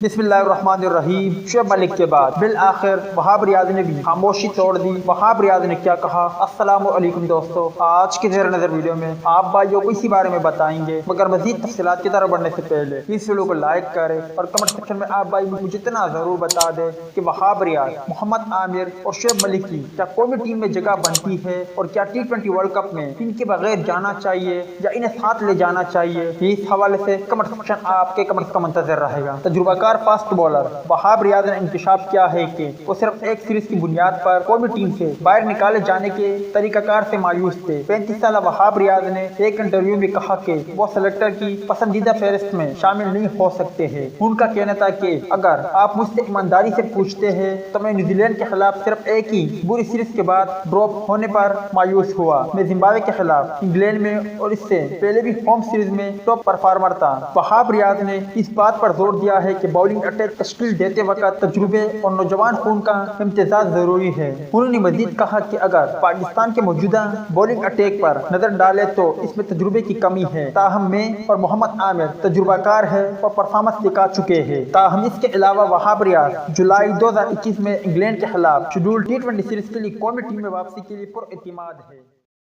بسم اللہ الرحمن الرحیم۔ شعیب ملک کے بعد بالآخر وہاب ریاض نے بھی خاموشی توڑ دی۔ وہاب ریاض نے کیا کہا؟ السلام علیکم دوستو، آج کی زیر نظر ویڈیو میں آپ بھائیوں کو اسی بارے میں بتائیں گے، مگر مزید تفصیلات کی طرف بڑھنے سے پہلے اس ویڈیو کو لائک کریں اور کمنٹ سیکشن میں آپ بھائی مجھے اتنا ضرور بتا دیں کہ وہاب ریاض، محمد عامر اور شعیب ملک کی کیا قومی ٹیم میں جگہ بنتی ہے اور کیا T20 ورلڈ کپ میں ان کے بغیر جانا چاہیے یا انہیں ساتھ لے جانا چاہیے؟ اس حوالے سے کمنٹ سیکشن آپ کے کمنٹ کا منتظر رہے گا۔ تجربہ کار فاسٹ بالر وہاب ریاض نے انکشاف کیا ہے کہ وہ صرف ایک سیریز کی بنیاد پر قومی ٹیم سے باہر نکالے جانے کے طریقہ کار سے مایوس تھے۔ 35 سالہ وہاب ریاض نے ایک انٹرویو میں کہا کہ وہ سلیکٹر کی پسندیدہ فہرست میں شامل نہیں ہو سکتے ہیں۔ ان کا کہنا تھا کہ اگر آپ مجھ سے ایمانداری سے پوچھتے ہیں تو میں نیوزی لینڈ کے خلاف صرف ایک ہی بری سیریز کے بعد ڈراپ ہونے پر مایوس ہوا۔ میں زمبابوے کے خلاف انگلینڈ میں اور اس سے پہلے بھی ہوم سیریز میں ٹاپ پرفارمر تھا۔ وہاب ریاض نے اس بات پر زور دیا ہے کہ باؤلنگ اٹیک تشکیل دیتے وقت تجربے اور نوجوان خون کا امتزاج ضروری ہے۔ انہوں نے مزید کہا کہ اگر پاکستان کے موجودہ باؤلنگ اٹیک پر نظر ڈالے تو اس میں تجربے کی کمی ہے، تاہم میں اور محمد عامر تجربہ کار ہے اور پرفارمنس دکھا چکے ہیں۔ تاہم اس کے علاوہ وہاب ریاض جولائی 2021 میں انگلینڈ کے خلاف شیڈول T20 سیریز کے لیے قومی ٹیم میں واپسی کے لیے پر اعتماد ہے۔